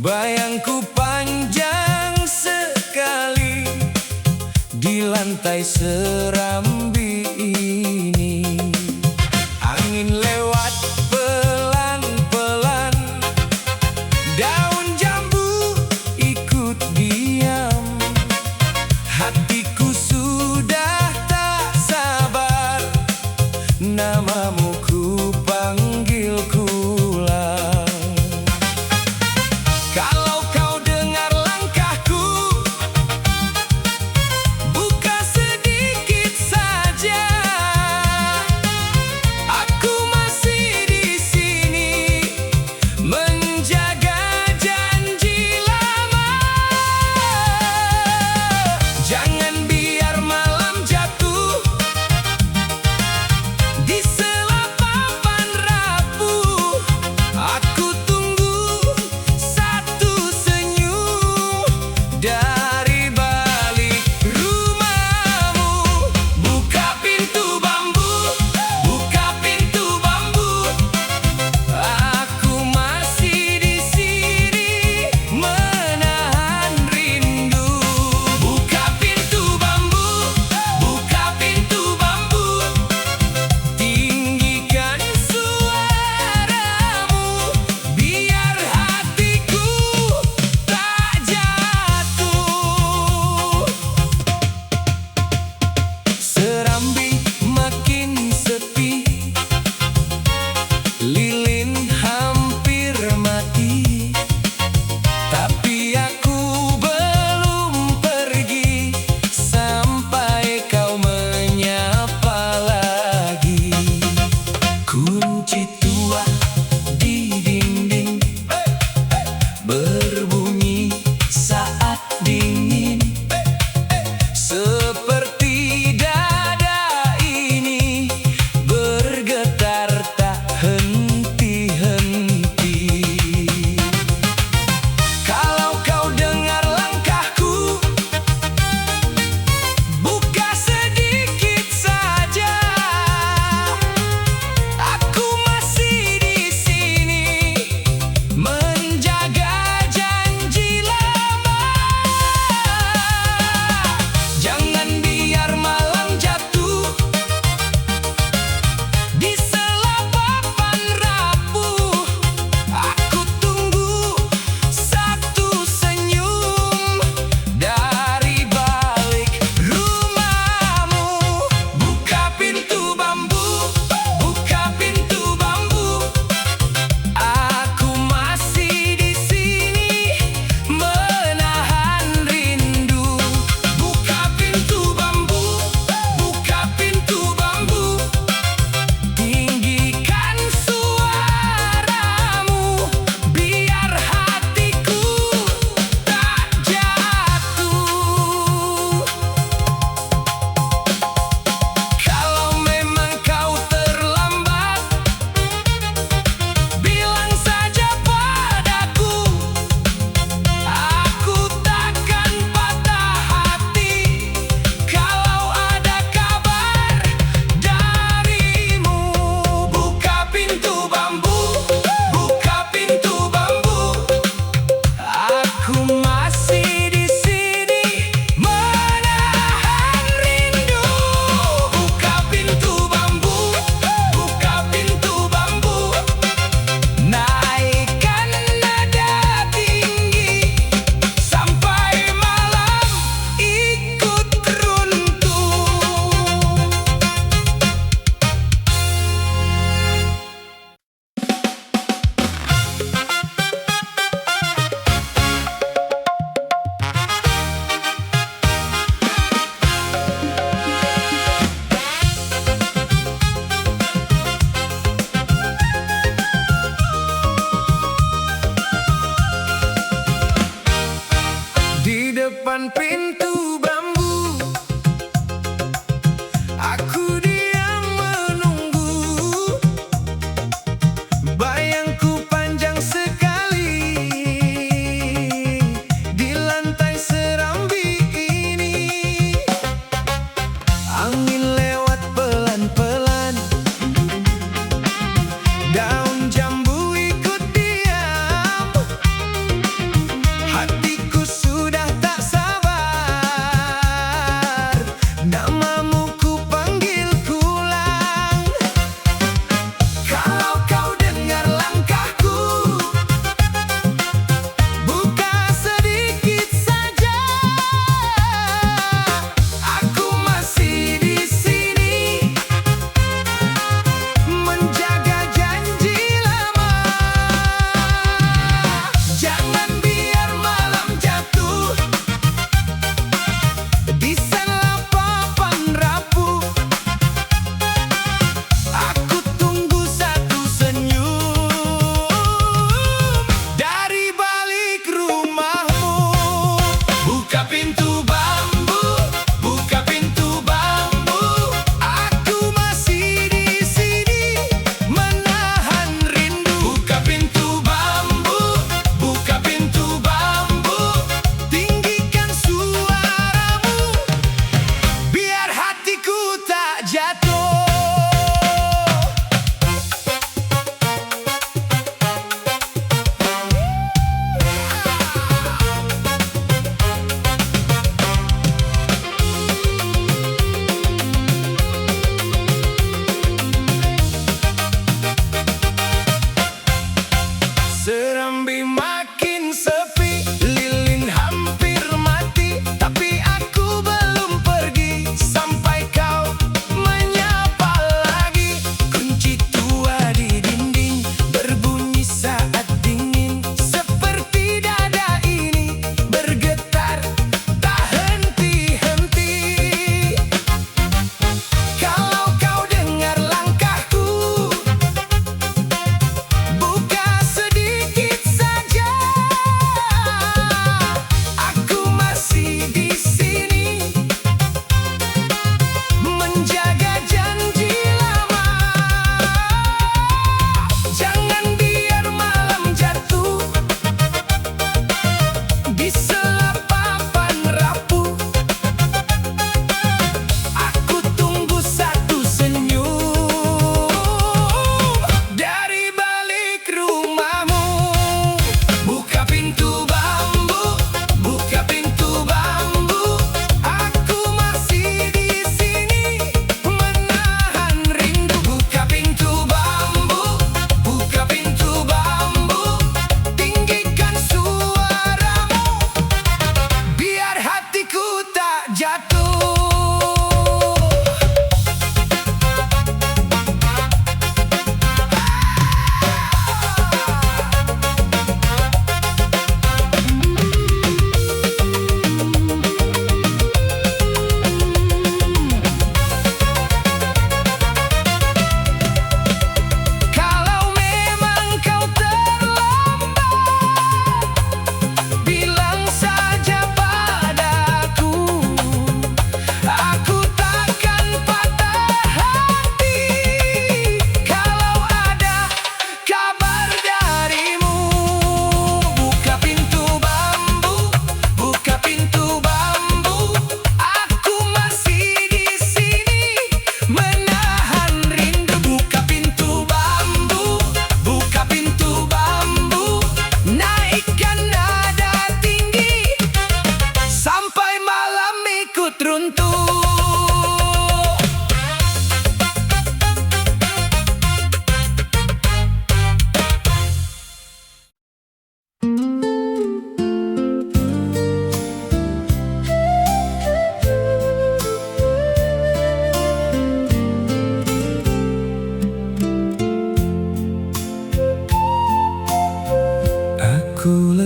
Bayangku panjang sekali di lantai serambi ini. Angin lewat pelan-pelan, daun jambu ikut diam. Hatiku sudah tak sabar, namamu ku panggil pulang. Kalau kau dengar langkahku, buka sedikit saja. Aku masih di sini menjaga janji lama. Jangan biar malam jatuh di sela papan rapuh. Aku tunggu satu senyum dari balik rumahmu. Buka pintu bambu, buka pintu bambu. Aku masih di sini menahan rindu. Buka pintu bambu, buka pintu bambu. Tinggikan suaramu biar hatiku tak jatuh. Serambi makin sepi, lilin hampir mati, tapi aku belum pergi sampai kau menyapa lagi. Kunci tua di dinding berbunyi saat dingin, seperti dada ini bergetar tak henti-henti. Kalau kau dengar langkahku, buka sedikit saja. Aku masih di sini menjaga janji lama. Jangan biar malam jatuh di sela papan rapuh. Aku tunggu satu senyum dari balik rumahmu. Buka pintu bambu, buka pintu bambu. Aku masih di sini menahan rindu. Buka pintu bambu, buka pintu bambu. Tinggikan suaramu biar hatiku tak jatuh. Kalau memang kau terlambat, bilang saja padaku. Aku takkan patah hati kalau ada kabar darimu. Buka pintu bambu, buka pintu bambu. Aku masih di sini menahan rindu. Buka pintu bambu, buka pintu bambu. Naikkan nada tinggi sampai malam ikut runtuh. Di depan pintu bambu, aku diam menunggu. Bayangku panjang sekali di lantai serambi ini. Angin lewat pelan-pelan, daun jambu ikut diam.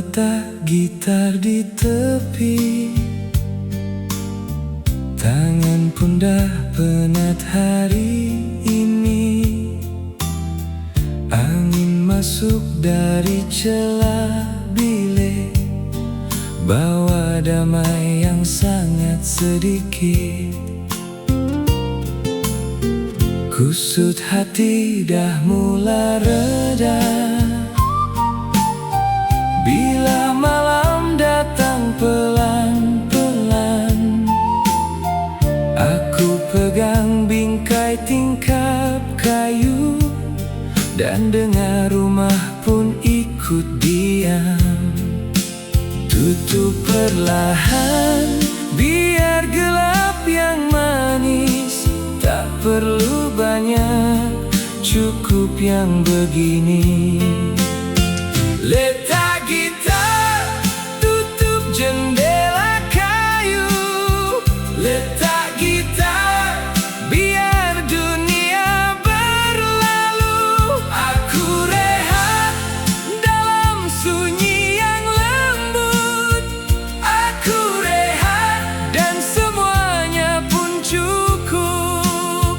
letak gitar di tepi. Tangan pun dah penat hari ini. Angin masuk dari celah bilik, bawa damai yang sangat sedikit. Kusut hati dah mulai reda bila malam datang pelan-pelan. Aku pegang bingkai tingkap kayu dan dengar rumah pun ikut diam. Tutup perlahan biar gelap yang manis. Tak perlu banyak, cukup yang begini. Letak gitar, tutup jendela kayu. Letak gitar, biar dunia berlalu. Aku rehat dalam sunyi yang lembut. Aku rehat dan semuanya pun cukup.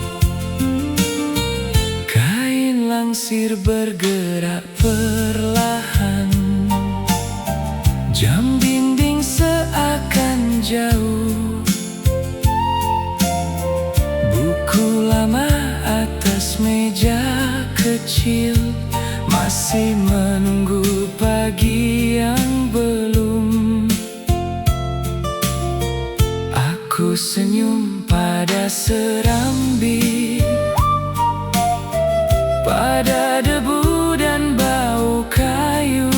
Kain langsir bergerak perlahan, jam dinding seakan jauh. Buku lama atas meja kecil masih menunggu pagi yang belum. Aku senyum pada serambi, pada debu dan bau kayu.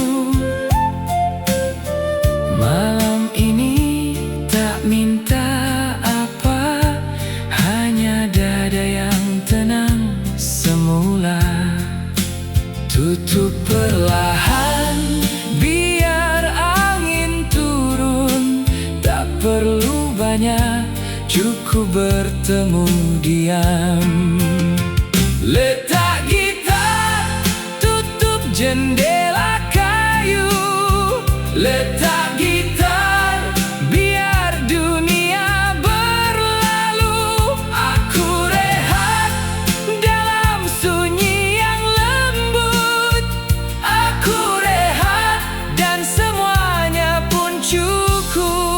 Malam ini tak minta apa, hanya dada yang tenang semula. Tutup perlahan biar angin turun. Tak perlu banyak, cukup bertemu diam. Letak gitar, tutup jendela kayu. Letak gitar, biar dunia berlalu. Aku rehat dalam sunyi yang lembut. Aku rehat dan semuanya pun cukup.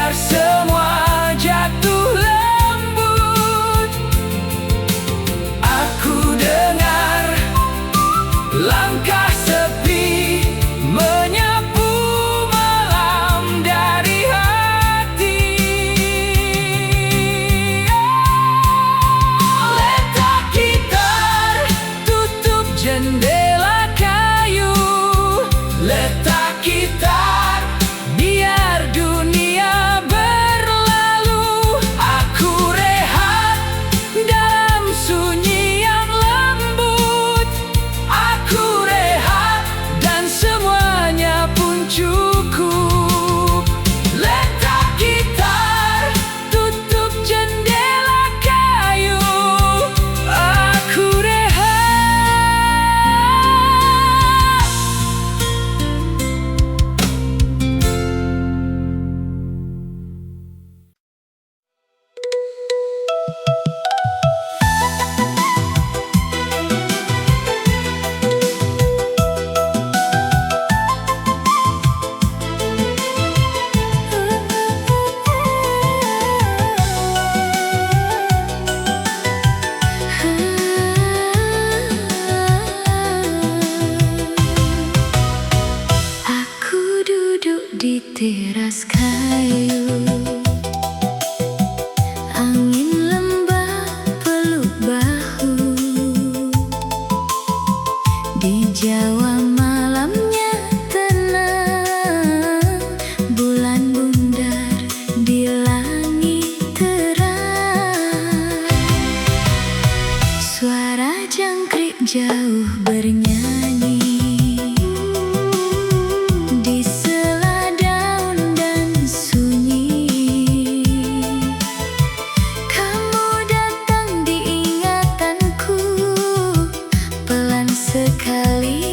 Semua jatuh lembut. Aku dengar langkah sepi menyapu malam dari hati. Letak gitar, tutup jendela kayu. Letak gitar, biar dunia berlalu. Aku rehat dalam sunyi yang lembut. Aku rehat Bahwa malamnya tenang, bulan bundar di langit terang. Suara jangkrik jauh bernyanyi di sela daun dan sunyi. Kamu datang di ingatanku, pelan sekali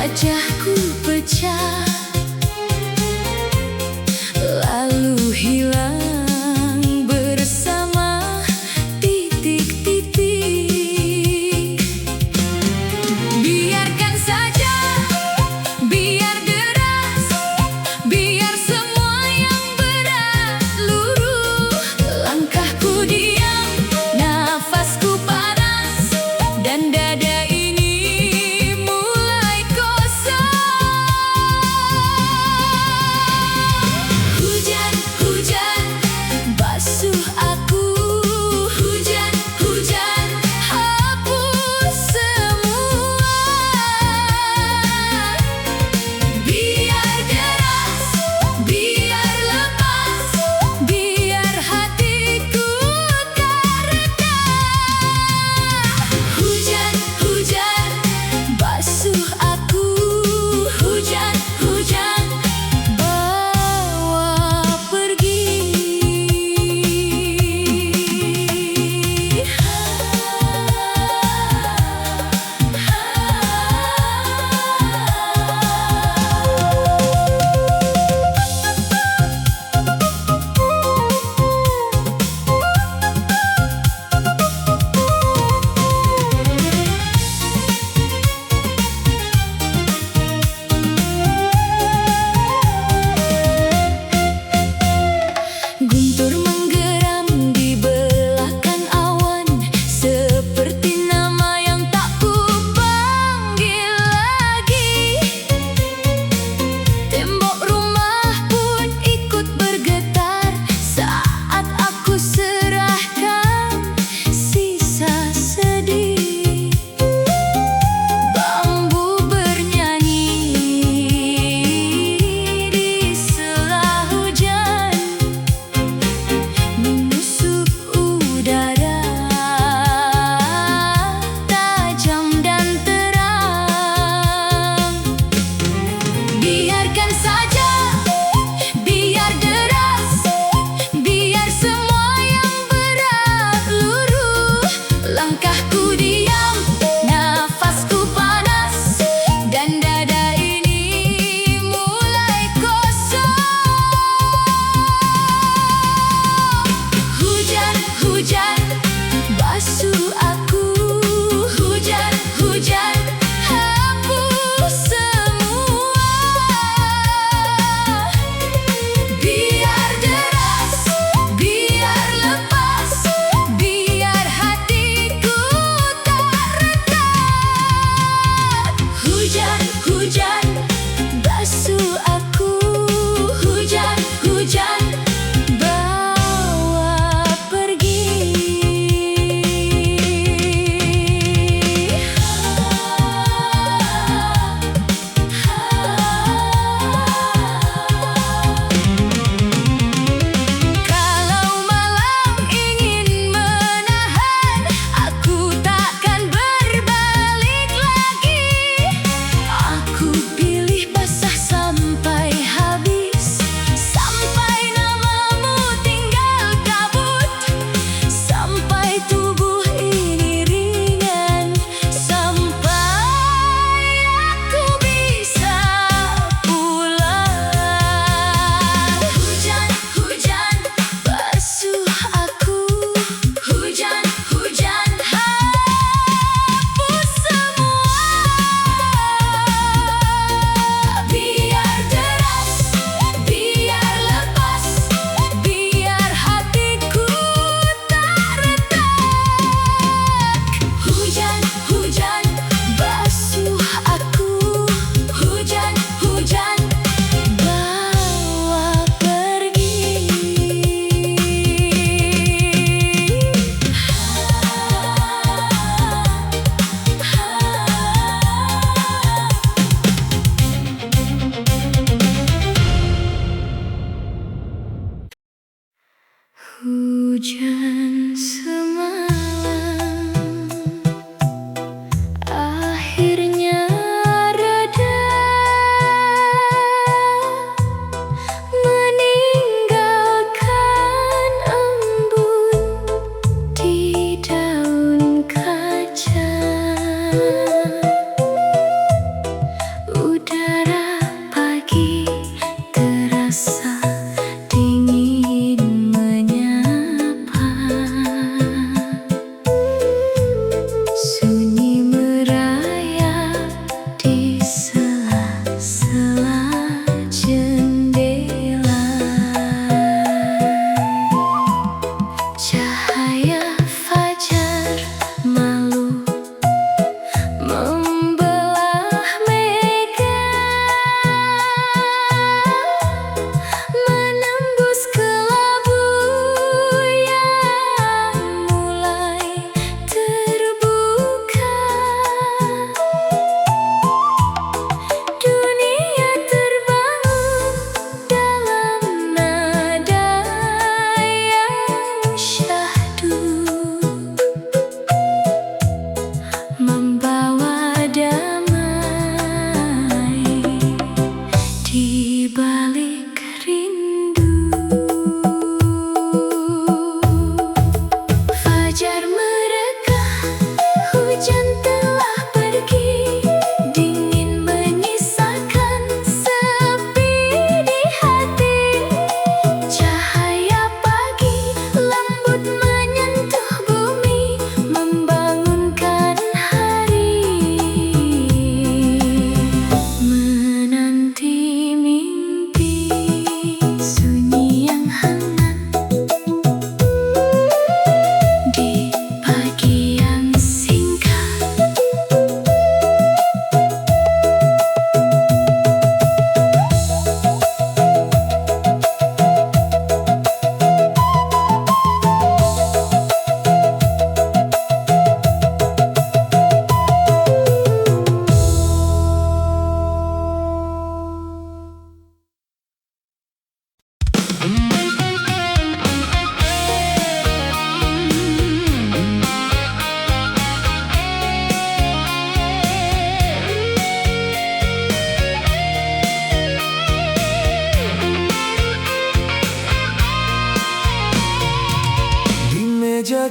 wajahku pecah, lalu hilang bersama titik-titik. Biarkan saja, biar deras, biar semua yang berat luruh. Langkahku diam, nafasku panas, dan dada ini mulai kosong. Hujan, hujan, basuh aku. Hujan, hujan, hapus semua. Biar deras, biar lepas, biar hatiku tak reda. Hujan, hujan,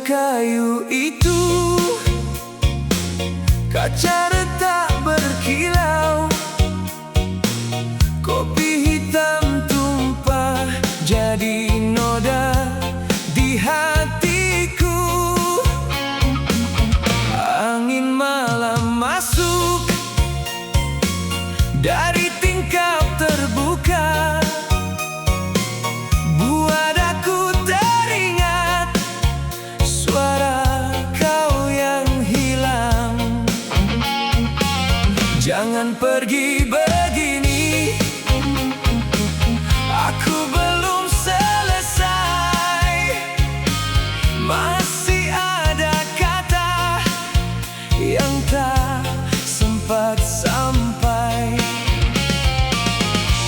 kayu itu, kaca retak berkilau, kopi hitam tumpah jadi noda di hatiku. Angin malam masuk dari tingkap terbuka, buat aku teringat suara kau yang hilang. Jangan pergi begini, aku belum selesai. Masih ada kata yang tak sempat sampai.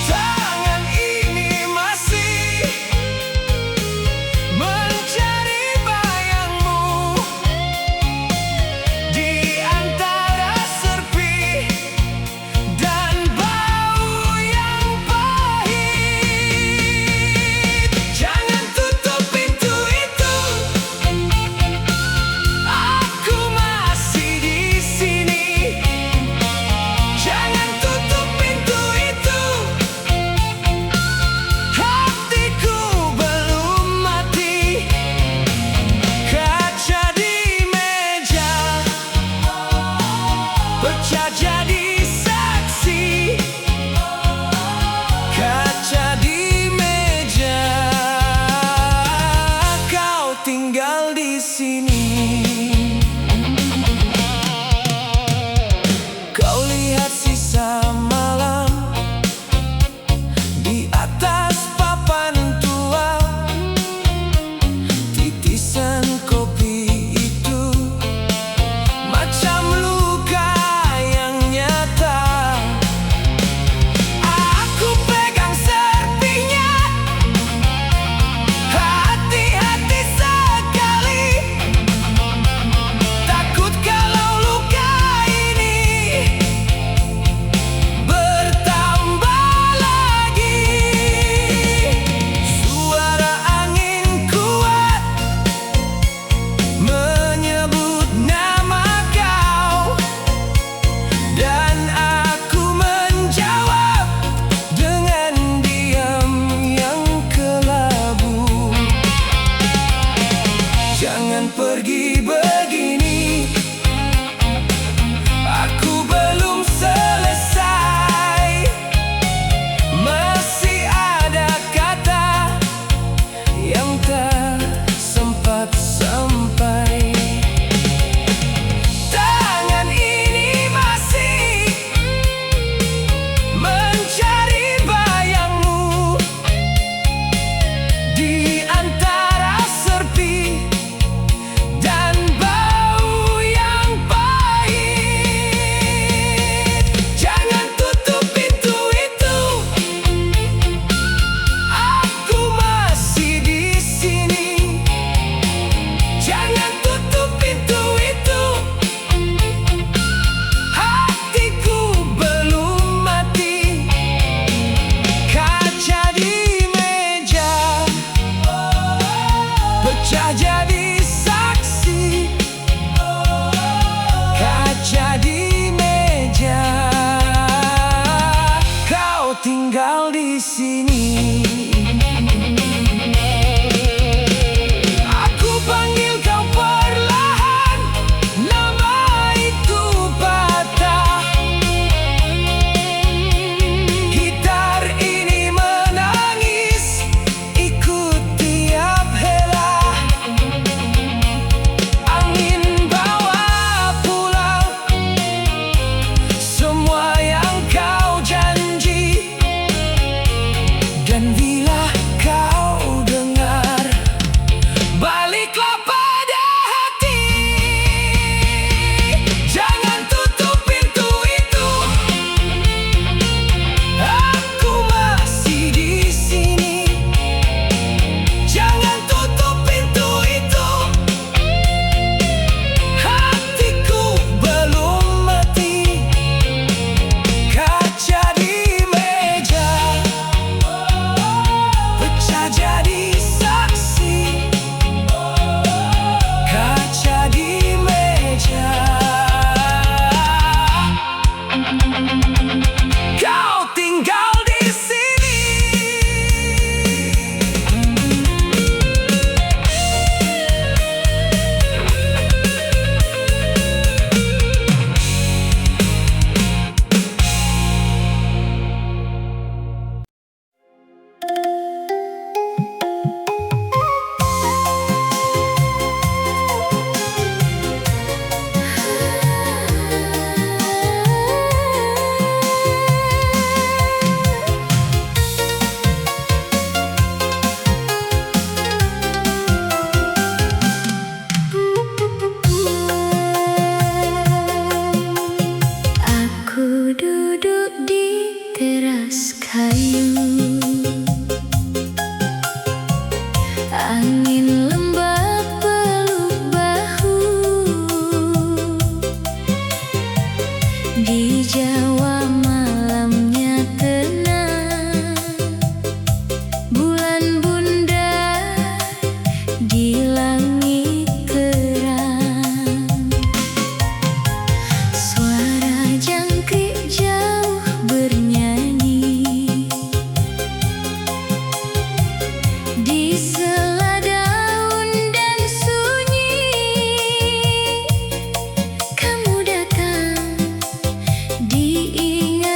Tangan ini masih mencari bayangmu di antara serpi dan bau yang pahit. Jangan tutup pintu itu, aku masih di sini. Jangan tutup pintu itu, hatiku belum mati. Kaca di meja pecah jadi saksi. Kaca di meja, kau tinggal di sini. Kau lihat sisa malam di atas papan tua, titisan kopi itu macam luka yang Di Jawa malamnya tenang, bulan bundar di langit terang. Suara jangkrik jauh bernyanyi di sela daun dan sunyi. Kamu datang diingat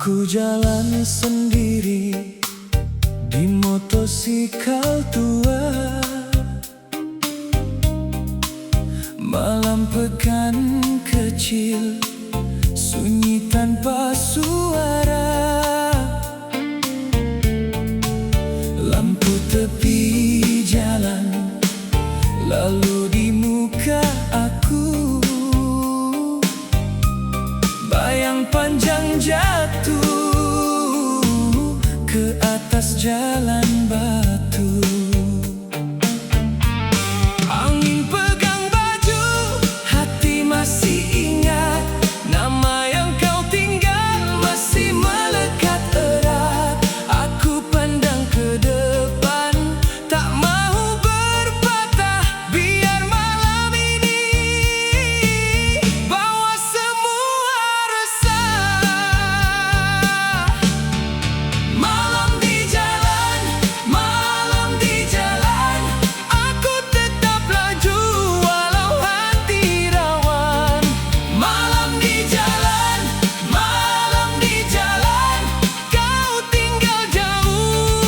Aku jalan sendiri di motosikal tua. Malam pekan kecil, sunyi tanpa suara. Lampu tepi jalan lalu di muka aku. Bayang panjang jatuh ke atas jalan batu. Angin pegang baju, hati masih ingat nama yang kau tinggal masih melekat erat. Aku pandang ke depan, tak mau berpatah. Biar malam ini bawa semua resah. Malam di jalan, aku tetap laju walau hati rawan. Malam di jalan, kau tinggal jauh.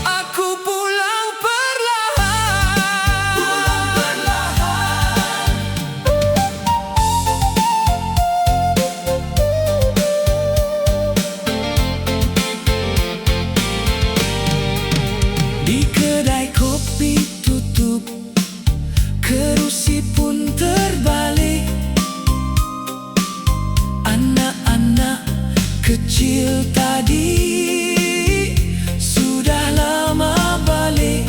Aku pulang perlahan. Di kedai kopi tutup, kerusi pun terbalik. Anak-anak kecil tadi sudah lama balik.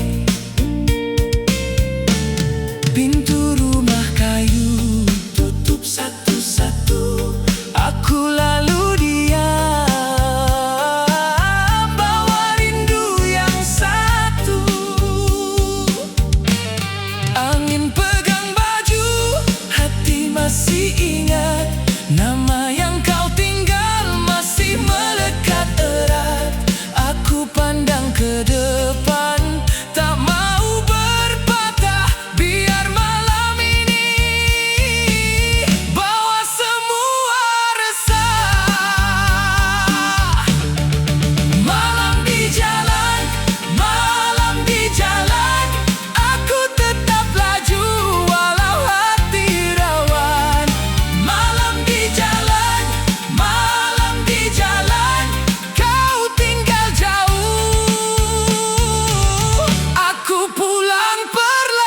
Pintu rumah kayu tutup satu-satu. Aku lalu diam, bawa rindu yang satu. Angin pegang baju, hati masih ingat nama yang kau tinggal masih melekat erat. Aku pandang ke depan, tak mau berpatah. Biar malam ini bawa semua resah. Malam di jalan, aku tetap laju walau hati rawan. Malam di jalan, kau tinggal jauh. Aku pulang perlahan.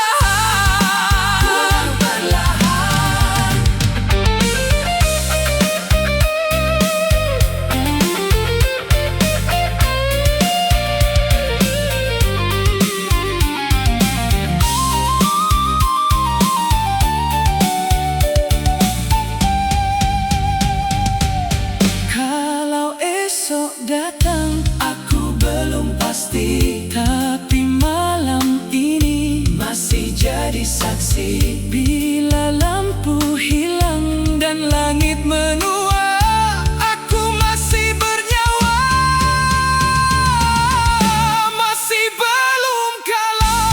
Kalau esok datang, aku belum pasti. Tapi malam ini masih jadi saksi. Bila lampu hilang dan langit menua, aku masih bernyawa. Masih belum kalah.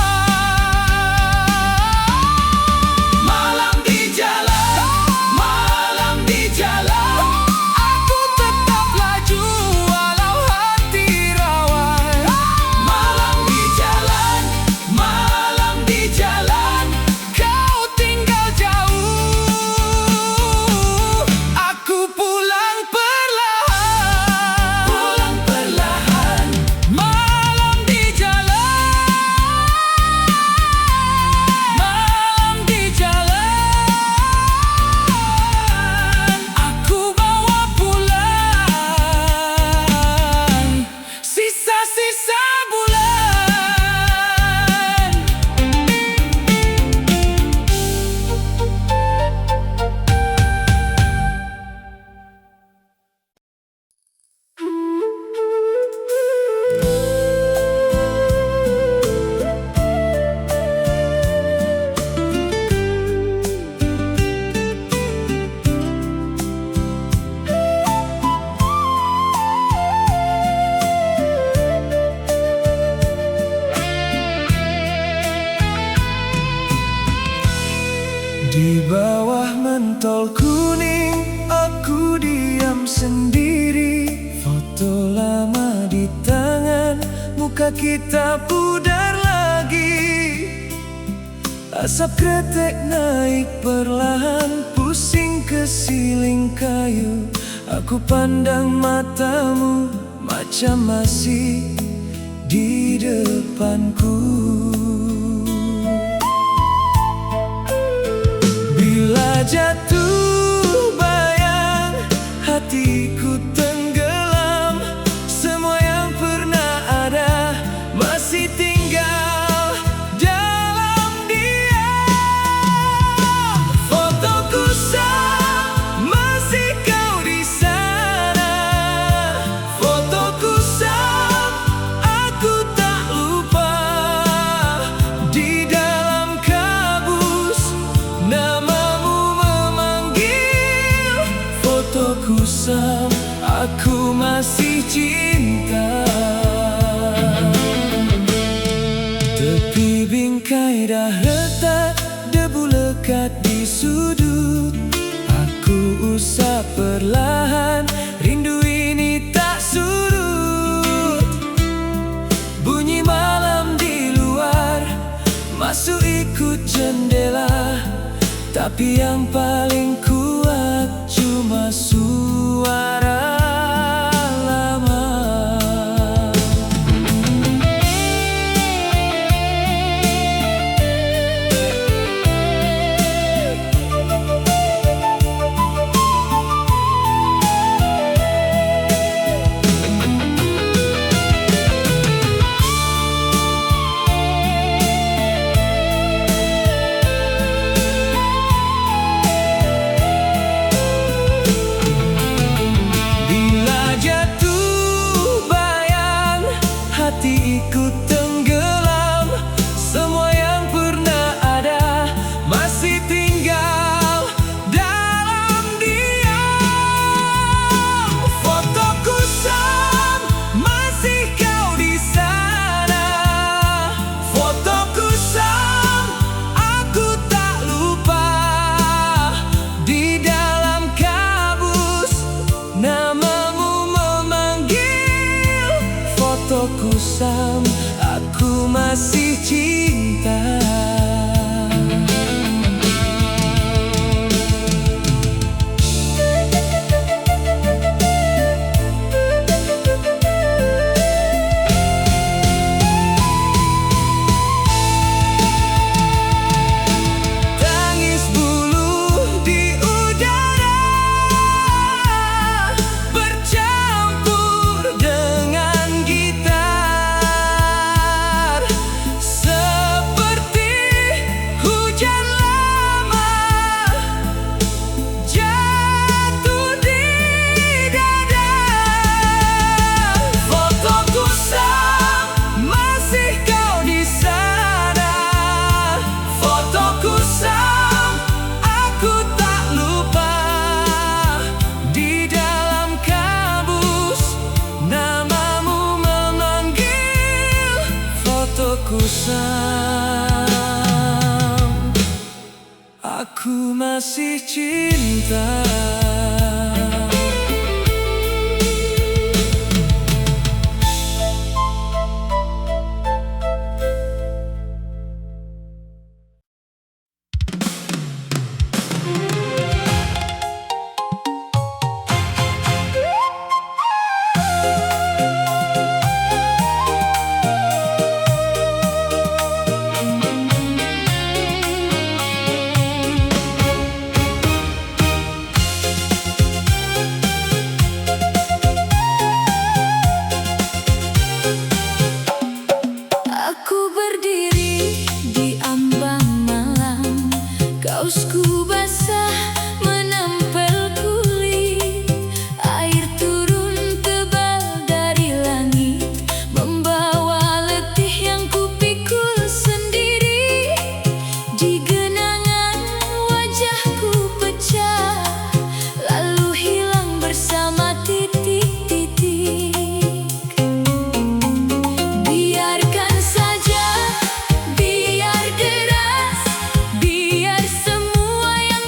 Malam di jalan, aku tetap laju walau hati rawan. Malam di jalan, kau tinggal jauh. Aku pulang perlahan. Malam di jalan, aku bawa pulang sisa-sisa bulan. Di bawah mentol kuning, aku diam sendiri. Foto lama di tangan, muka kita pudar lagi. Asap kretek naik perlahan, pusing ke siling kayu. Aku pandang matamu, macam masih di depanku. Bila jatuh bayang, hatiku tenggelam. Semua yang pernah ada masih tinggal dalam diam. Fotoku sah, masih kau di sana. Fotoku sah, aku tak lupa. Di dalam kabus namamu memanggil. Fotoku sah, aku masih cinta. Tepi bingkai dah retak, debu lekat di sudut. Aku usap perlahan, rindu ini tak surut. Bunyi malam di luar, masuk ikut jendela. Tapi yang paling kuat cuma suara lama. Bila jatuh bayang, hati ikut tenggelam. Semua yang pernah ada masih tinggal dalam diam. Fotoku sah, masih kau di sana. Fotoku sah, aku tak lupa. Di dalam kabus namamu memanggil. Fotoku sah, aku masih cinta. Tangis bulu di udara, bercampur dengan gitar. Seperti hujan lama jatuh di dada. Fotoku sah, masih kau di sana. Fotoku sah, aku tak lupa. Di dalam kabus namamu memanggil. Fotoku sah, aku masih cinta. Aku berdiri di ambang malam, kaosku basah menempel kulit. Air turun tebal dari langit, membawa letih yang kupikul sendiri. Di genangan wajahku pecah, lalu hilang bersama titik-titik. Biarkan saja, biar deras, biar semua yang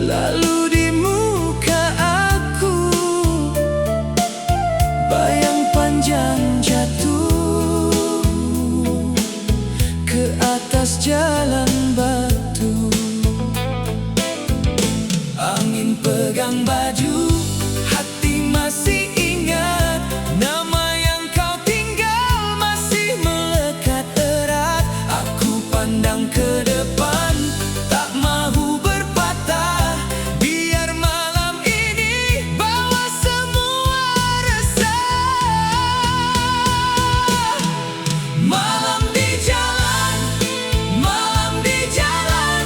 Lalu di muka aku bayang panjang jatuh ke atas jalan batu. Angin pegang baju, hati masih ingat nama yang kau tinggal masih melekat erat. Aku pandang ke depan, tak mahu berpatah, biar malam ini bawa semua resah. Malam di jalan, malam di jalan,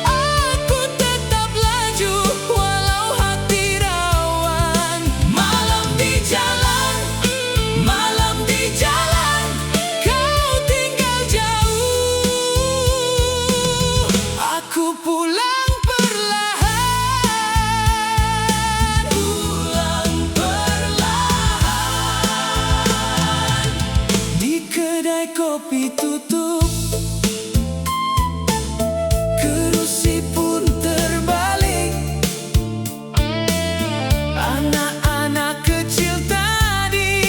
aku tetap laju walau hati rawan. Malam di jalan, malam di jalan, kau tinggal jauh. Aku pulang perlahan, pulang perlahan. Di kedai kopi tutup, kerusi pun terbalik. Anak-anak kecil tadi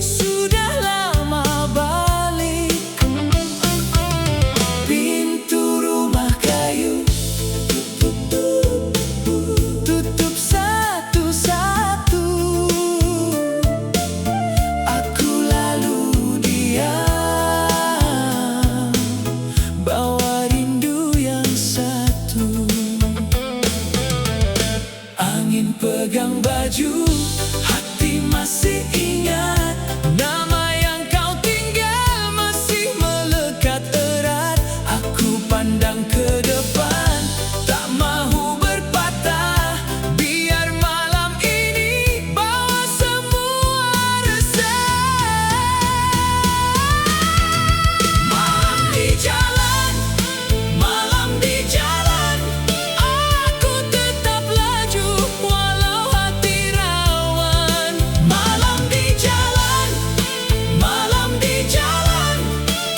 sudah lama balik. Pintu rumah kayu tutup satu-satu. Aku lalu diam, bawa rindu yang satu. Angin pegang baju, hati masih ingat nama yang kau tinggal masih melekat erat. Aku pandang ke depan, tak mahu berpatah, biar malam ini bawa semua resah. Malam di jalan, malam di jalan, aku tetap laju walau hati rawan. Malam di jalan, malam di jalan,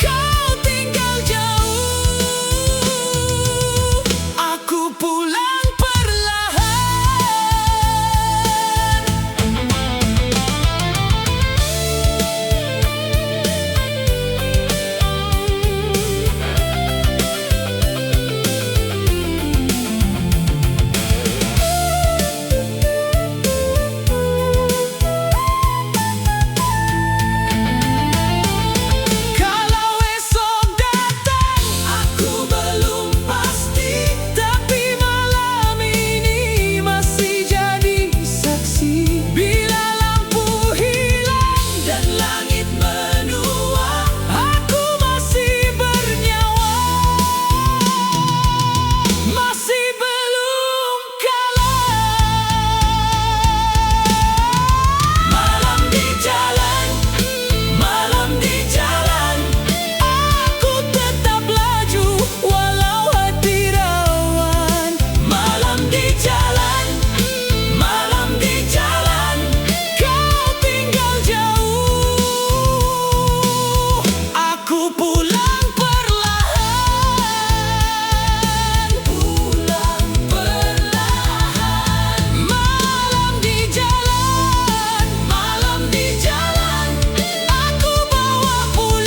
kau tinggal jauh. Aku pulang perlahan. Kalau esok datang, aku belum pasti, tapi malam ini masih jadi saksi. Bila lampu hilang dan langit menua, aku masih bernyawa, masih belum kalah. Malam di jalan, malam di jalan, aku tetap laju walau hati rawan. Malam di jalan, malam di jalan, kau tinggal jauh. Aku pulang perlahan, pulang perlahan. Malam di jalan, malam di jalan, aku bawa pulang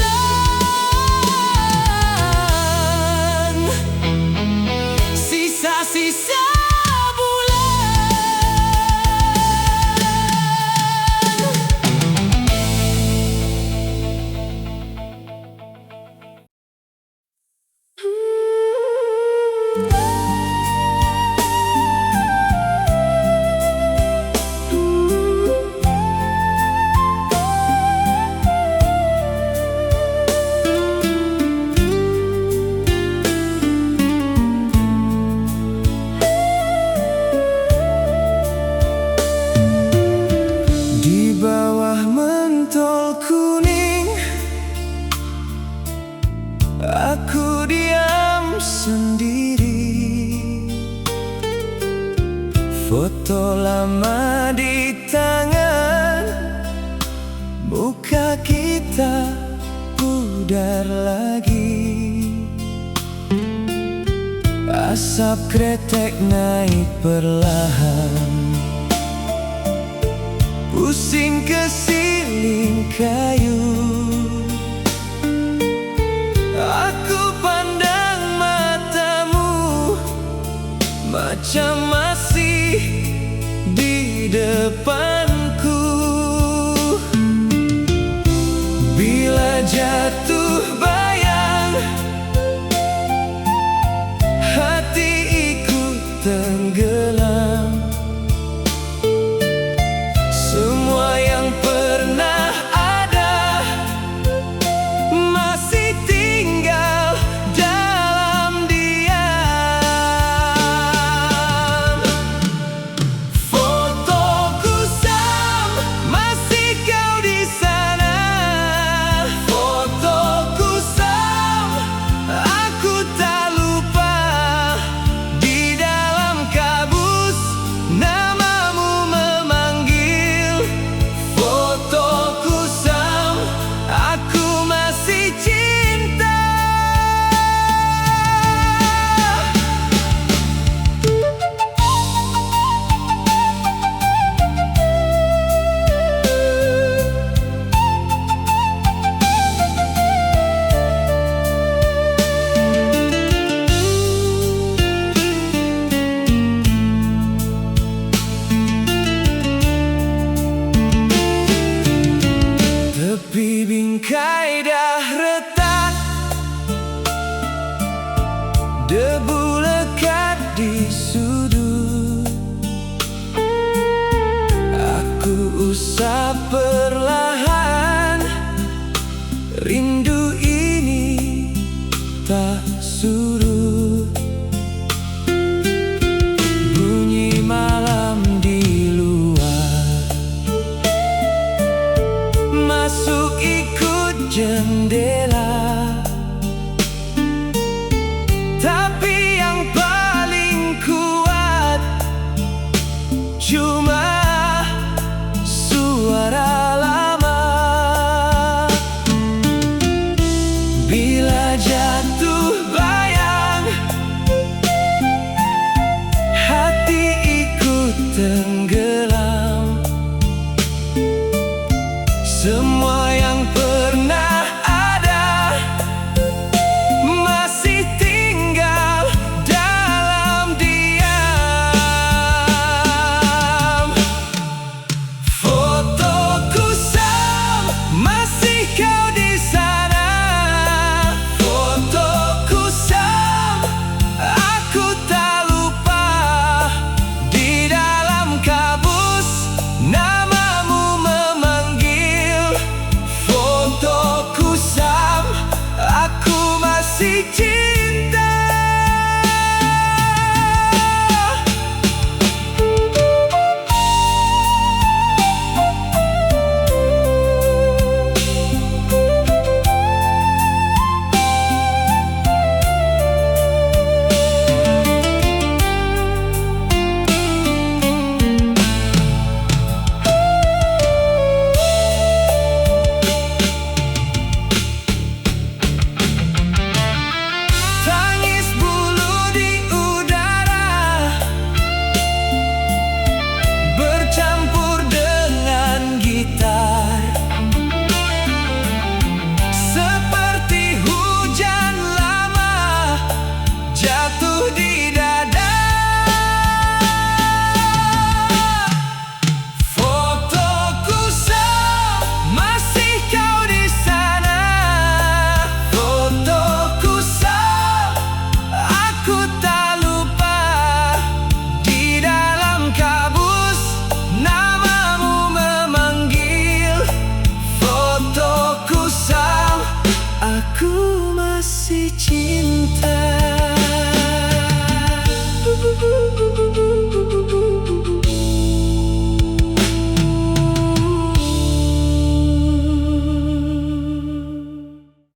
sisa-sisa bulan. Di bawah mentol kuning, aku diam sendiri. Foto lama di tangan, muka kita pudar lagi. Asap kretek naik perlahan, pusing ke siling kayu. Aku pandang matamu macam masih di depanku. Bila jatuh bayang, hati ikut tenggelam. Semua yang pernah ada masih tinggal dalam diam. Fotoku Sam, masih kau di sana. Fotoku Sam, aku tak lupa. Di dalam kabus namamu memanggil. Fotoku Sam, aku masih cinta. Tepi bingkai dah retak, debu lekat di sudut. Aku usap perlahan, rindu ini tak surut.